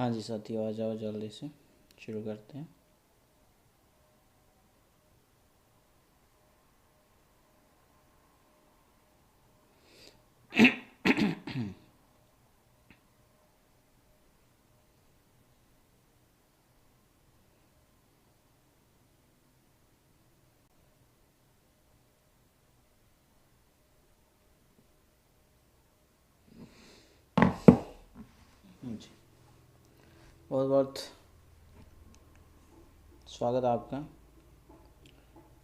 हाँ जी साथियों, आ जाओ जल्दी से शुरू करते हैं। जी, बहुत बहुत स्वागत आपका।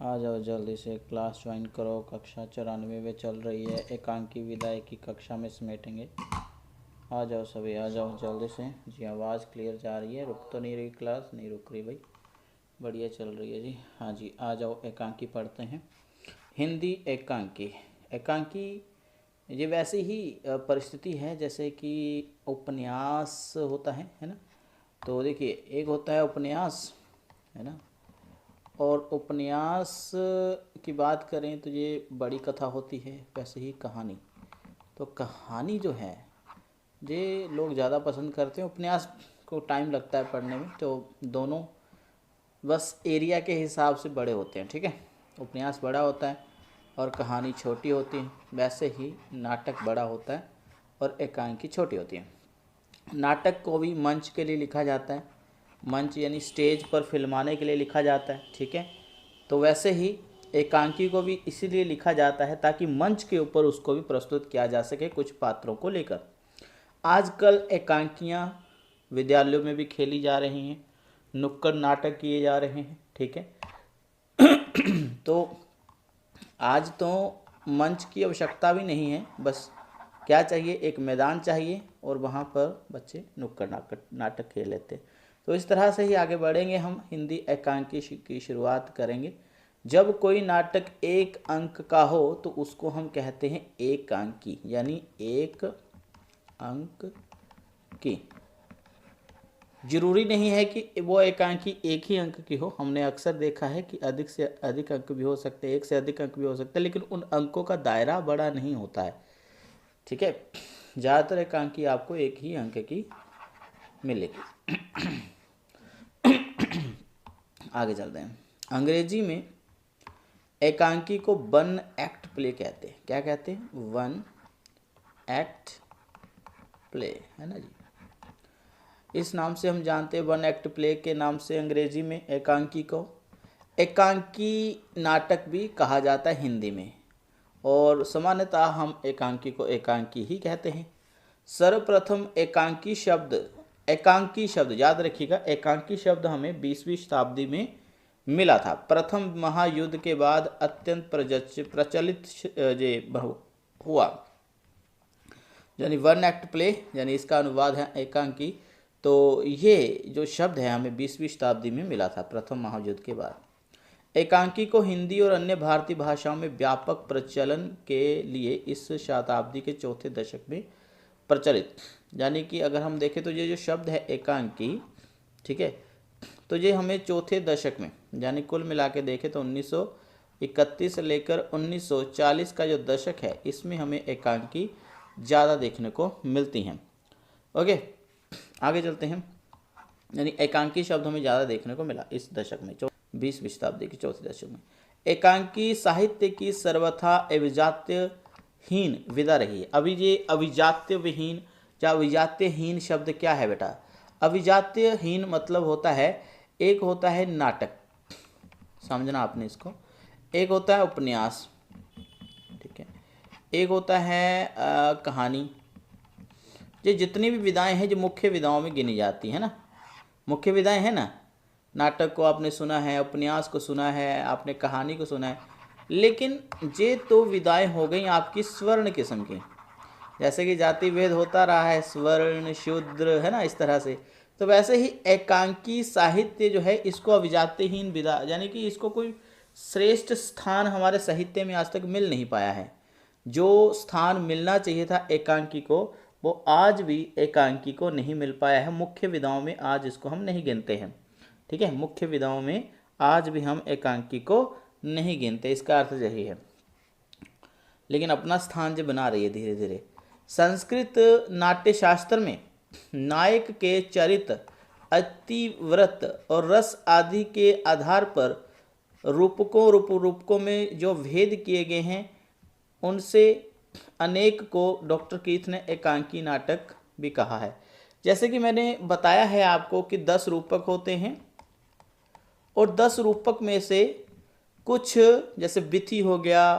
आ जाओ जल्दी से, क्लास ज्वाइन करो। कक्षा 94 में चल रही है, एकांकी विदाई की कक्षा में समेटेंगे। आ जाओ सभी, आ जाओ जल्दी से। जी, आवाज़ क्लियर जा रही है? रुक तो नहीं रही क्लास? नहीं रुक रही भाई, बढ़िया चल रही है जी। हाँ जी, आ जाओ एकांकी पढ़ते हैं। हिंदी एकांकी। एकांकी ये वैसी ही परिस्थिति है जैसे कि उपन्यास होता है ना। तो देखिए, एक होता है उपन्यास, है ना, और उपन्यास की बात करें तो ये बड़ी कथा होती है। वैसे ही कहानी, तो कहानी जो है ये लोग ज़्यादा पसंद करते हैं। उपन्यास को टाइम लगता है पढ़ने में, तो दोनों बस एरिया के हिसाब से बड़े होते हैं, ठीक है। उपन्यास बड़ा होता है और कहानी छोटी होती है। वैसे ही नाटक बड़ा होता है और एकांकी छोटी होती है। नाटक को भी मंच के लिए लिखा जाता है, मंच यानी स्टेज पर फिल्माने के लिए लिखा जाता है, ठीक है। तो वैसे ही एकांकी को भी इसीलिए लिखा जाता है ताकि मंच के ऊपर उसको भी प्रस्तुत किया जा सके कुछ पात्रों को लेकर। आजकल एकांकियाँ विद्यालयों में भी खेली जा रही हैं, नुक्कड़ नाटक किए जा रहे हैं, ठीक है। तो आज तो मंच की आवश्यकता भी नहीं है, बस क्या चाहिए, एक मैदान चाहिए और वहाँ पर बच्चे नुक्कड़ नाटक खेल लेते हैं। तो इस तरह से ही आगे बढ़ेंगे हम। हिंदी एकांकी की शुरुआत करेंगे। जब कोई नाटक एक अंक का हो तो उसको हम कहते हैं एकांकी, यानी एक अंक की। जरूरी नहीं है कि वो एकांकी एक ही अंक की हो। हमने अक्सर देखा है कि अधिक से अधिक अंक भी हो सकते हैं, एक से अधिक अंक भी हो सकते हैं, लेकिन उन अंकों का दायरा बड़ा नहीं होता है, ठीक है। ज़्यादातर एकांकी आपको एक ही अंक की मिलेगी। आगे चलते हैं। अंग्रेजी में एकांकी को वन एक्ट प्ले कहते हैं। क्या कहते हैं? वन एक्ट प्ले, है ना जी। इस नाम से हम जानते हैं, वन एक्ट प्ले के नाम से अंग्रेजी में एकांकी को। एकांकी नाटक भी कहा जाता है हिंदी में, और सामान्यतः हम एकांकी को एकांकी ही कहते हैं। सर्वप्रथम एकांकी शब्द याद रखिएगा, एकांकी शब्द हमें 20वीं शताब्दी में मिला था। प्रथम महायुद्ध के बाद अत्यंत प्रचलित हुआ, यानी वन एक्ट प्ले, यानी इसका अनुवाद है एकांकी। तो ये जो शब्द है हमें 20वीं शताब्दी में मिला था, प्रथम महायुद्ध के बाद। एकांकी को हिंदी और अन्य भारतीय भाषाओं में व्यापक प्रचलन के लिए इस शताब्दी के चौथे दशक में प्रचलित, यानी कि अगर हम देखें तो ये जो शब्द है एकांकी, ठीक है, तो ये हमें चौथे दशक में, यानी कुल मिला के देखें तो 1931 से लेकर 1940 का जो दशक है, इसमें हमें एकांकी ज़्यादा देखने को मिलती हैं। ओके, आगे चलते हैं। यानी एकांकी शब्द हमें ज़्यादा देखने को मिला इस दशक में, 20वीं शताब्दी के चौथे दशक में। एकांकी साहित्य की सर्वथा अभिजात्यहीन विधा रही है। अभी ये अभिजात्यविहीन या अभिजात्यहीन शब्द क्या है बेटा? अभिजात्यहीन मतलब होता है, एक होता है नाटक, समझना आपने इसको, एक होता है उपन्यास, ठीक है, एक होता है कहानी। ये जितनी भी विधाएं हैं जो मुख्य विधाओं में गिनी जाती है ना, मुख्य विधाएं हैं ना। नाटक को आपने सुना है, उपन्यास को सुना है, आपने कहानी को सुना है, लेकिन ये तो विधाएं हो गई आपकी स्वर्ण किस्म की। जैसे कि जाति भेद होता रहा है, स्वर्ण शूद्र, है ना, इस तरह से। तो वैसे ही एकांकी साहित्य जो है, इसको अभिजात्यहीन विधा, यानी कि इसको कोई श्रेष्ठ स्थान हमारे साहित्य में आज तक मिल नहीं पाया है। जो स्थान मिलना चाहिए था एकांकी को, वो आज भी एकांकी को नहीं मिल पाया है। मुख्य विधाओं में आज इसको हम नहीं गिनते हैं, ठीक है। मुख्य विधाओं में आज भी हम एकांकी को नहीं गिनते, इसका अर्थ यही है। लेकिन अपना स्थान जो बना रही है धीरे धीरे। संस्कृत नाट्य शास्त्र में नायक के चरित्र, अतिव्रत और रस आदि के आधार पर रूपकों में जो भेद किए गए हैं उनसे अनेक को डॉक्टर कीथ ने एकांकी नाटक भी कहा है। जैसे कि मैंने बताया है आपको कि 10 रूपक होते हैं और 10 रूपक में से कुछ जैसे विथि हो गया,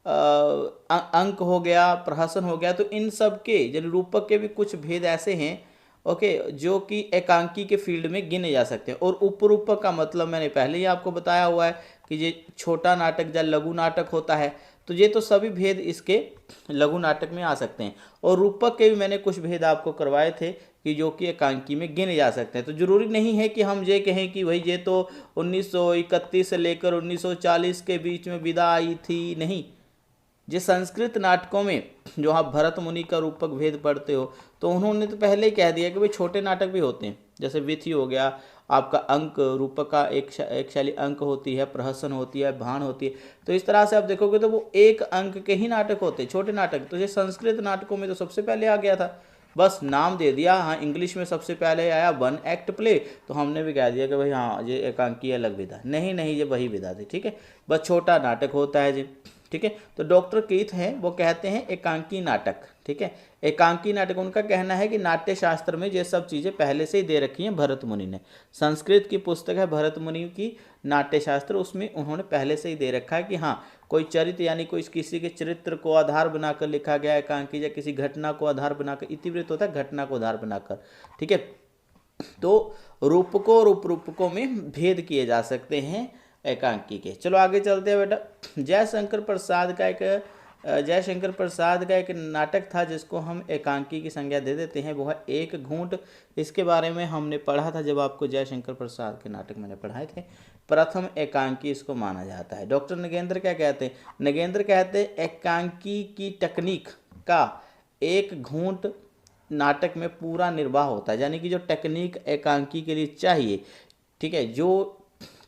अंक हो गया, प्रहसन हो गया, तो इन सब के जन रूपक के भी कुछ भेद ऐसे हैं ओके जो कि एकांकी के फील्ड में गिने जा सकते हैं। और उपरूपक का मतलब मैंने पहले ही आपको बताया हुआ है कि ये छोटा नाटक या लघु नाटक होता है, तो ये तो सभी भेद इसके लघु नाटक में आ सकते हैं। और रूपक के भी मैंने कुछ भेद आपको करवाए थे कि जो कि एकांकी में गिने जा सकते हैं। तो जरूरी नहीं है कि हम ये कहें कि भाई ये तो 1931 से लेकर 1940 के बीच में विदा आई थी, नहीं। जिस संस्कृत नाटकों में जो आप भरत मुनि का रूपक भेद पढ़ते हो तो उन्होंने तो पहले ही कह दिया कि भाई छोटे नाटक भी होते हैं, जैसे विथि हो गया आपका, अंक रूपक का एक शैली अंक होती है, प्रहसन होती है, भाण होती है। तो इस तरह से आप देखोगे तो वो एक अंक के ही नाटक होते हैं, छोटे नाटक। तो ये संस्कृत नाटकों में तो सबसे पहले आ गया था, बस नाम दे दिया। हाँ, इंग्लिश में सबसे पहले आया 1 एक्ट प्ले, तो हमने भी कह दिया कि भाई हाँ ये एकांकी अलग विधा, नहीं नहीं ये वही विधा थी, ठीक है, बस छोटा नाटक होता है जी, ठीक है। तो डॉक्टर कीथ हैं वो कहते हैं एकांकी नाटक, ठीक है। एकांकी नाटक, उनका कहना है कि नाट्य शास्त्र में ये सब चीज़ें पहले से ही दे रखी हैं भरत मुनि ने। संस्कृत की पुस्तक है भरत मुनि की नाट्य शास्त्र, उसमें उन्होंने पहले से ही दे रखा है कि हाँ कोई चरित्र यानी कोई किसी के चरित्र को आधार बनाकर लिखा गया एकांकी, या किसी घटना को आधार बनाकर, इतिवृत्त होता है घटना को आधार बनाकर, ठीक है। तो रूपकों और उपरूपकों में भेद किए जा सकते हैं एकांकी के। चलो आगे चलते हैं बेटा। जयशंकर प्रसाद का एक नाटक था जिसको हम एकांकी की संज्ञा दे देते हैं, वो है एक घूंट। इसके बारे में हमने पढ़ा था जब आपको जयशंकर प्रसाद के नाटक मैंने पढ़ाए थे। प्रथम एकांकी इसको माना जाता है। डॉक्टर नगेंद्र क्या कहते हैं? नगेंद्र कहते हैं एकांकी की टेक्निक का एक घूंट नाटक में पूरा निर्वाह होता है, यानी कि जो टेक्निक एकांकी के लिए चाहिए, ठीक है, जो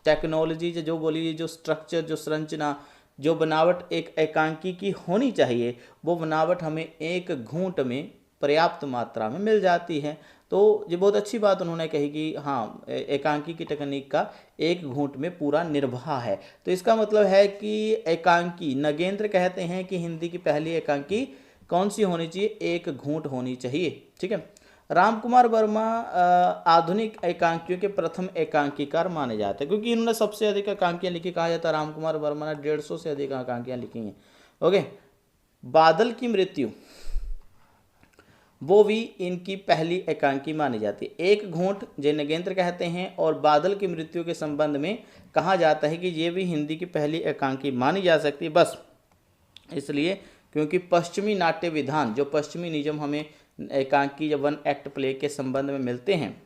टेक्नोलॉजी जो बोलिए, जो स्ट्रक्चर, जो संरचना, जो बनावट एक एकांकी की होनी चाहिए, वो बनावट हमें एक घूंट में पर्याप्त मात्रा में मिल जाती है। तो ये बहुत अच्छी बात उन्होंने कही कि हाँ एकांकी की टेक्निक का एक घूंट में पूरा निर्वाह है। तो इसका मतलब है कि एकांकी, नगेंद्र कहते हैं कि हिंदी की पहली एकांकी कौन सी होनी चाहिए? एक घूंट होनी चाहिए, ठीक है। रामकुमार वर्मा आधुनिक एकांकियों के प्रथम एकांकीकार माने जाते हैं, क्योंकि इन्होंने सबसे अधिक एकांकियां लिखी। कहा जाता है रामकुमार वर्मा ने 150 से अधिक एकांकियां लिखी हैं। ओके, बादल की मृत्यु वो भी इनकी पहली एकांकी मानी जाती है। एक घूंट जय नगेंद्र कहते हैं, और बादल की मृत्यु के संबंध में कहा जाता है कि ये भी हिंदी की पहली एकांकी मानी जा सकती है, बस इसलिए क्योंकि पश्चिमी नाट्य विधान, जो पश्चिमी नियम हमें एकांकी या 1 एक्ट प्ले के संबंध में मिलते हैं,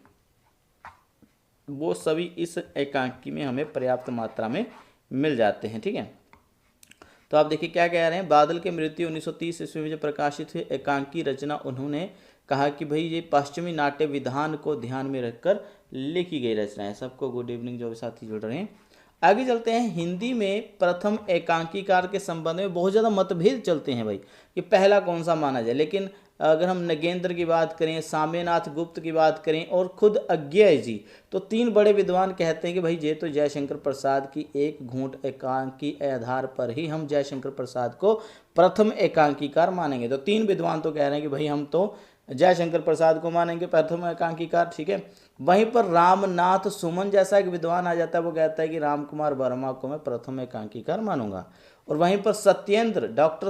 वो सभी इस एकांकी में हमें पर्याप्त मात्रा में मिल जाते हैं, ठीक है। तो आप देखिए क्या कह रहे हैं, बादल की मृत्यु 1930 ईस्वी में जो प्रकाशित हुई एकांकी रचना, उन्होंने कहा कि भाई ये पश्चिमी नाट्य विधान को ध्यान में रखकर लिखी गई रचना है। सबको गुड इवनिंग जो भी साथी जुड़ रहे हैं। आगे चलते हैं। हिंदी में प्रथम एकांकीकार के संबंध में बहुत ज़्यादा मतभेद चलते हैं भाई कि पहला कौन सा माना जाए, लेकिन अगर हम नगेंद्र की बात करें, साम्यनाथ गुप्त की बात करें और खुद अज्ञेय जी, तो 3 बड़े विद्वान कहते हैं कि भाई ये तो जयशंकर प्रसाद की एक घूंट एकांकी के आधार पर ही हम जयशंकर प्रसाद को प्रथम एकांकीकार मानेंगे। तो 3 विद्वान तो कह रहे हैं कि भाई हम तो जयशंकर प्रसाद को मानेंगे प्रथम एकांकीकार, ठीक है। वहीं पर रामनाथ सुमन जैसा एक विद्वान आ जाता है, वो कहता है कि रामकुमार वर्मा को मैं प्रथम एकांकीकार मानूंगा। और वहीं पर सत्येंद्र, डॉक्टर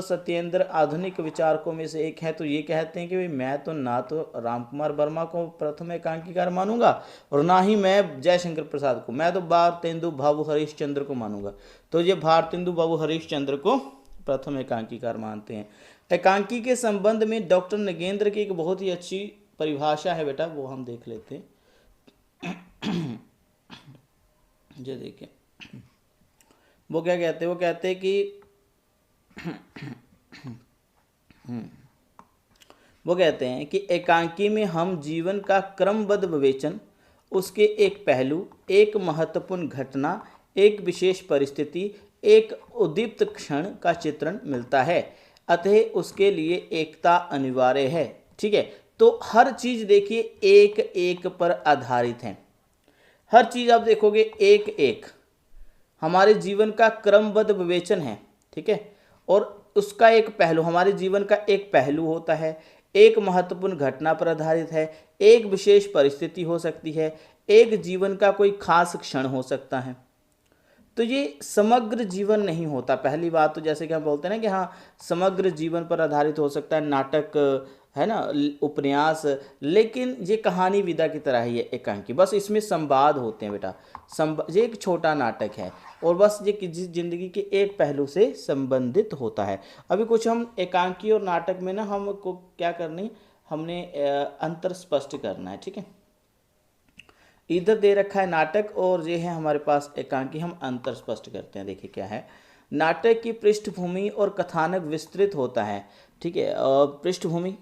सत्येंद्र आधुनिक विचारकों में से एक है, तो ये कहते हैं कि भाई मैं तो ना तो रामकुमार वर्मा को प्रथम एकांकीकार मानूंगा और ना ही मैं जयशंकर प्रसाद को, मैं तो भारतेंदु बाबू हरिश्चंद्र को मानूंगा। तो ये भारतेंदु बाबू हरिश्चंद्र को प्रथम एकांकीकार मानते हैं। एकांकी के संबंध में डॉक्टर नगेंद्र की एक बहुत ही अच्छी परिभाषा है बेटा, वो हम देख लेते हैं। जो देखिए वो क्या कहते हैं, वो कहते हैं कि वो कहते हैं कि एकांकी में हम जीवन का क्रमबद्ध विवेचन, उसके एक पहलू, एक महत्वपूर्ण घटना, एक विशेष परिस्थिति, एक उद्दीप्त क्षण का चित्रण मिलता है, अतः उसके लिए एकता अनिवार्य है। ठीक है। तो हर चीज देखिए एक एक पर आधारित है, हर चीज आप देखोगे एक एक हमारे जीवन का क्रमबद्ध विवेचन है, ठीक है। और उसका एक पहलू, हमारे जीवन का एक पहलू होता है, एक महत्वपूर्ण घटना पर आधारित है, एक विशेष परिस्थिति हो सकती है, एक जीवन का कोई खास क्षण हो सकता है। तो ये समग्र जीवन नहीं होता। पहली बात तो जैसे कि हम बोलते हैं ना कि हाँ समग्र जीवन पर आधारित हो सकता है नाटक, है ना, उपन्यास, लेकिन ये कहानी विधा की तरह ही है एकांकी, बस इसमें संवाद होते हैं बेटा। ये एक छोटा नाटक है और बस ये किसी जिंदगी के एक पहलू से संबंधित होता है। अभी कुछ हम एकांकी और नाटक में ना हमको क्या करनी, हमने अंतर स्पष्ट करना है, ठीक है। इधर दे रखा है नाटक और ये है हमारे पास एकांकी, हम अंतर स्पष्ट करते हैं। देखिए क्या है, नाटक की पृष्ठभूमि और कथानक विस्तृत होता है, ठीक है। पृष्ठभूमि,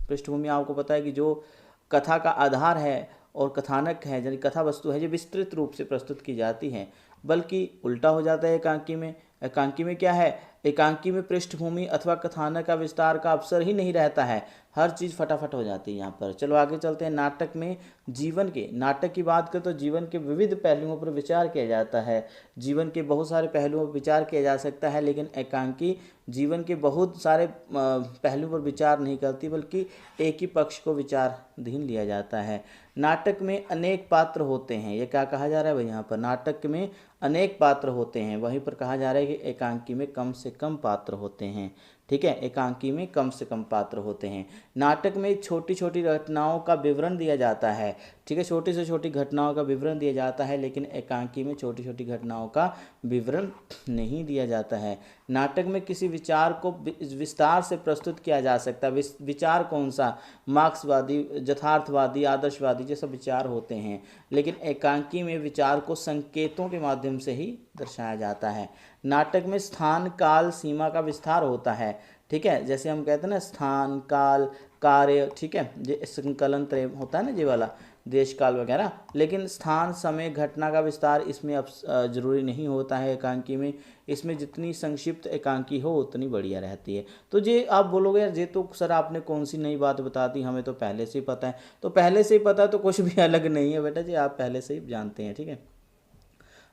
पृष्ठभूमि आपको पता है कि जो कथा का आधार है और कथानक है यानी कथा वस्तु है, जो विस्तृत रूप से प्रस्तुत की जाती है, बल्कि उल्टा हो जाता है एकांकी में। एकांकी में क्या है, एकांकी में पृष्ठभूमि अथवा कथानक का विस्तार का अवसर ही नहीं रहता है, हर चीज़ फटाफट हो जाती है यहाँ पर। चलो आगे चलते हैं। नाटक में जीवन के, नाटक की बात करें तो जीवन के विविध पहलुओं पर विचार किया जाता है, जीवन के बहुत सारे पहलुओं पर विचार किया जा सकता है, लेकिन एकांकी जीवन के बहुत सारे पहलुओं पर विचार नहीं करती, बल्कि एक ही पक्ष को विचाराधीन लिया जाता है। नाटक में अनेक पात्र होते हैं, ये क्या कहा जा रहा है भाई यहाँ पर, नाटक में अनेक पात्र होते हैं, वहीं पर कहा जा रहा है कि एकांकी में कम से कम पात्र होते हैं, ठीक है। एकांकी में कम से कम पात्र होते हैं। नाटक में छोटी छोटी घटनाओं का विवरण दिया जाता है, ठीक है, छोटी से छोटी घटनाओं का विवरण दिया जाता है, लेकिन एकांकी में छोटी छोटी घटनाओं का विवरण नहीं दिया जाता है। नाटक में किसी विचार को विस्तार से प्रस्तुत किया जा सकता है। विचार कौन सा, मार्क्सवादी, यथार्थवादी, आदर्शवादी, ये सब विचार होते हैं, लेकिन एकांकी में विचार को संकेतों के माध्यम से ही दर्शाया जाता है। नाटक में स्थान काल सीमा का विस्तार होता है, ठीक है, जैसे हम कहते हैं ना स्थान काल कार्य, ठीक है, ये संकलन त्रय होता है ना, ये वाला देश काल वगैरह, लेकिन स्थान समय घटना का विस्तार इसमें अब जरूरी नहीं होता है एकांकी में। इसमें जितनी संक्षिप्त एकांकी हो उतनी बढ़िया रहती है। तो ये आप बोलोगे यार ये तो सर आपने कौन सी नई बात बता दी, हमें तो पहले से ही पता है। तो पहले से ही पता है तो कुछ भी अलग नहीं है बेटा जी, आप पहले से ही जानते हैं, ठीक है।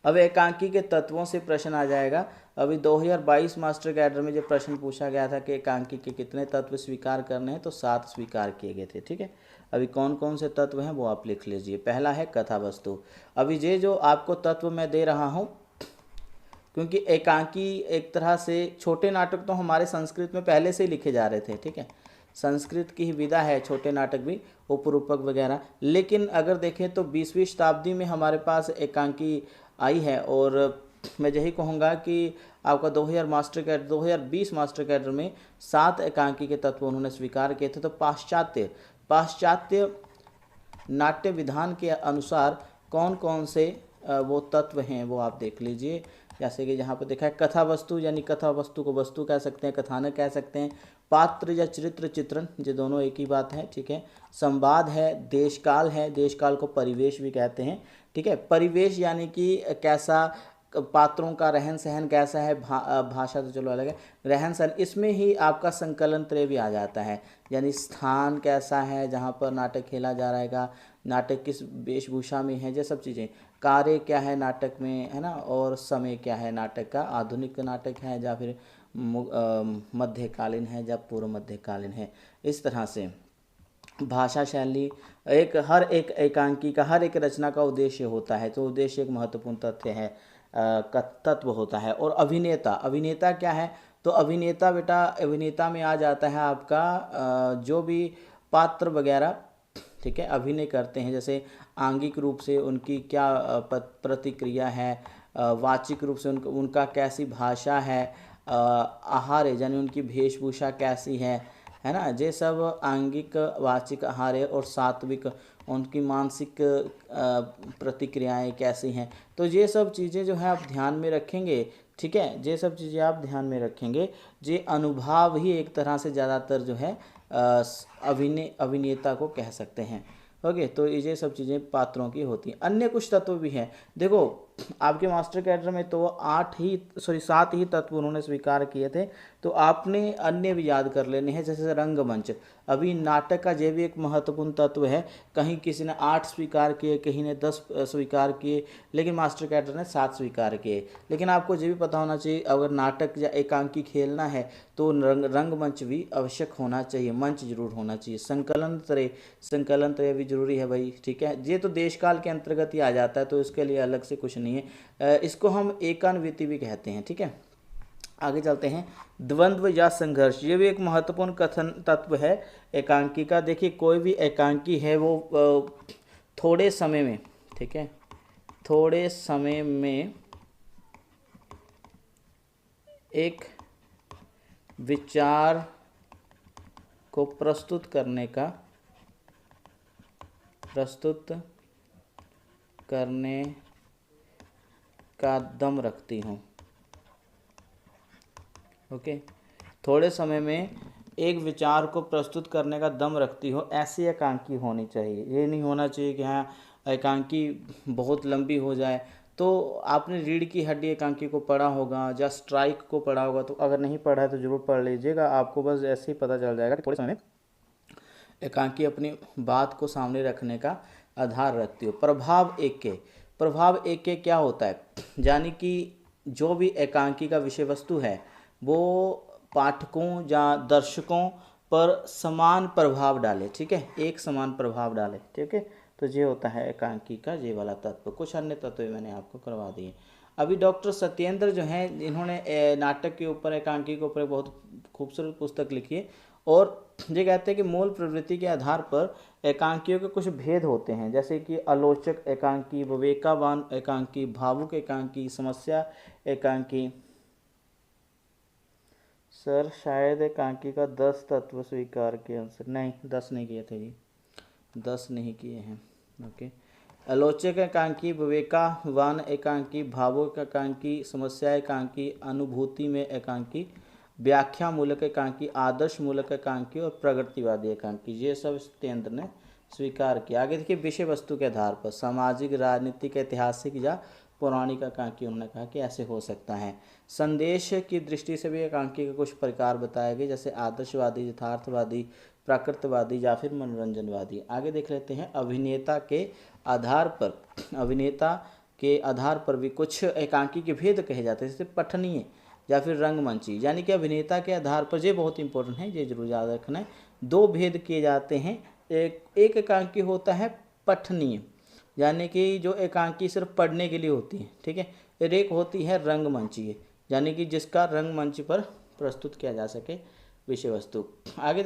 अब एकांकी के तत्वों से प्रश्न आ जाएगा। अभी 2022 मास्टर कैडर में जो प्रश्न पूछा गया था कि एकांकी के कितने तत्व स्वीकार करने हैं, तो 7 स्वीकार किए गए थे, ठीक है। अभी कौन कौन से तत्व हैं वो आप लिख लीजिए। पहला है कथा वस्तु। अभी ये जो आपको तत्व मैं दे रहा हूँ, क्योंकि एकांकी एक तरह से छोटे नाटक तो हमारे संस्कृत में पहले से ही लिखे जा रहे थे, ठीक है, संस्कृत की ही विधा है छोटे नाटक भी, उपरूपक वगैरह। लेकिन अगर देखें तो 20वीं शताब्दी में हमारे पास एकांकी आई है, और मैं यही कहूँगा कि आपका 2020 मास्टर कैडर में 7 एकांकी के तत्व उन्होंने स्वीकार किए थे। तो पाश्चात्य नाट्य विधान के अनुसार कौन कौन से वो तत्व हैं वो आप देख लीजिए। जैसे कि यहाँ पर देखा है कथा वस्तु, यानी कथा वस्तु को वस्तु कह सकते हैं, कथानक कह सकते हैं, पात्र या चरित्र चित्रण, ये दोनों एक ही बात है, ठीक है। संवाद है, देशकाल है, देशकाल को परिवेश भी कहते हैं, ठीक है। परिवेश यानी कि कैसा पात्रों का रहन सहन कैसा है, भाषा तो चलो अलग है, रहन सहन, इसमें ही आपका संकलन त्रय भी आ जाता है, यानी स्थान कैसा है जहाँ पर नाटक खेला जा रहेगा, नाटक किस वेशभूषा में है, ये सब चीज़ें, कार्य क्या है नाटक में, है ना, और समय क्या है नाटक का, आधुनिक नाटक है या फिर मध्यकालीन है या पूर्व मध्यकालीन है, इस तरह से भाषा शैली, हर एक एकांकी का, हर एक रचना का उद्देश्य होता है, तो उद्देश्य एक महत्वपूर्ण तथ्य है, तत्व होता है। और अभिनेता क्या है, तो अभिनेता बेटा, अभिनेता में आ जाता है आपका जो भी पात्र वगैरह, ठीक है, अभिनय करते हैं, जैसे आंगिक रूप से उनकी क्या प्रतिक्रिया है, वाचिक रूप से उनका कैसी भाषा है, आहार यानी उनकी वेशभूषा कैसी है ना, ये सब आंगिक वाचिक आहार और सात्विक उनकी मानसिक प्रतिक्रियाएं कैसी हैं। तो ये सब चीज़ें जो है आप ध्यान में रखेंगे, ठीक है, ये सब चीज़ें आप ध्यान में रखेंगे। ये अनुभाव ही एक तरह से ज़्यादातर जो है अभिनेता को कह सकते हैं। ओके, तो ये सब चीज़ें पात्रों की होती हैं। अन्य कुछ तत्व भी हैं, देखो आपके मास्टर कैडर में तो 7 ही तत्व उन्होंने स्वीकार किए थे, तो आपने अन्य भी याद कर लेने हैं, जैसे रंगमंच। अभी नाटक का ये भी एक महत्वपूर्ण तत्व है, कहीं किसी ने 8 स्वीकार किए, कहीं ने 10 स्वीकार किए, लेकिन मास्टर कैडर ने 7 स्वीकार किए। लेकिन आपको ये भी पता होना चाहिए, अगर नाटक या एकांकी खेलना है तो रंगमंच भी आवश्यक होना चाहिए, मंच जरूर होना चाहिए। संकलन त्रय भी जरूरी है भाई, ठीक है। ये तो देश काल के अंतर्गत ही आ जाता है, तो इसके लिए अलग से कुछ नहीं है। इसको हम एकान्विति भी कहते हैं, ठीक है। आगे चलते हैं, द्वंद्व या संघर्ष, ये भी एक महत्वपूर्ण कथन तत्व है एकांकी का। देखिए, कोई भी एकांकी है वो थोड़े समय में, ठीक है, थोड़े समय में एक विचार को प्रस्तुत करने का दम रखती हूँ। ओके, थोड़े समय में एक विचार को प्रस्तुत करने का दम रखती हो, ऐसी एकांकी होनी चाहिए। ये नहीं होना चाहिए कि हाँ एकांकी बहुत लंबी हो जाए। तो आपने रीढ़ की हड्डी एकांकी को पढ़ा होगा या स्ट्राइक को पढ़ा होगा, तो अगर नहीं पढ़ा है तो जरूर पढ़ लीजिएगा, आपको बस ऐसे ही पता चल जाएगा कि थोड़े समय में एकांकी अपनी बात को सामने रखने का आधार रखती हो। प्रभाव एक के क्या होता है, यानी कि जो भी एकांकी का विषय वस्तु है वो पाठकों या दर्शकों पर समान प्रभाव डाले, ठीक है, एक समान प्रभाव डाले, ठीक है। तो ये होता है एकांकी का ये वाला तत्व। कुछ अन्य तत्व मैंने आपको करवा दिए। अभी डॉक्टर सत्येंद्र जो हैं, इन्होंने नाटक के ऊपर, एकांकी के ऊपर बहुत खूबसूरत पुस्तक लिखी है, और ये कहते हैं कि मूल प्रवृत्ति के आधार पर एकांकियों के कुछ भेद होते हैं, जैसे कि आलोचक एकांकी, विवेकावान एकांकी, भावुक एकांकी, समस्या एकांकी। सर शायद एकांकी का 10 तत्व स्वीकार किए आंसर, नहीं 10 नहीं किए थे जी, 10 नहीं किए हैं। ओके, आलोचक एकांकी, विवेकावान एकांकी, भावुक एकांकी, समस्या एकांकी, अनुभूति में एकांकी, व्याख्या मूलक एकांकी, आदर्श मूलक एकांकी और प्रगतिवादी एकांकी, ये सब सत्येंद्र ने स्वीकार किया। आगे देखिए, विषय वस्तु के आधार पर सामाजिक, राजनीतिक, ऐतिहासिक या पौराणिक एकांकी उन्होंने कहा कि ऐसे हो सकता है। संदेश की दृष्टि से भी एकांकी के कुछ प्रकार बताए गए, जैसे आदर्शवादी, यथार्थवादी, प्राकृतवादी या फिर मनोरंजनवादी। आगे देख लेते हैं, अभिनेता के आधार पर भी कुछ एकांकी के भेद कहे जाते हैं, जैसे पठनीय या फिर रंगमंची। यानी कि अभिनेता के आधार पर, ये बहुत इंपॉर्टेंट है, ये जरूर याद रखना है, 2 भेद किए जाते हैं। एक एकांकी होता है पठनीय, यानी कि जो एकांकी सिर्फ पढ़ने के लिए होती है, ठीक है। और एक होती है रंगमंची, यानी कि जिसका रंगमंच पर प्रस्तुत किया जा सके विषय वस्तु। आगे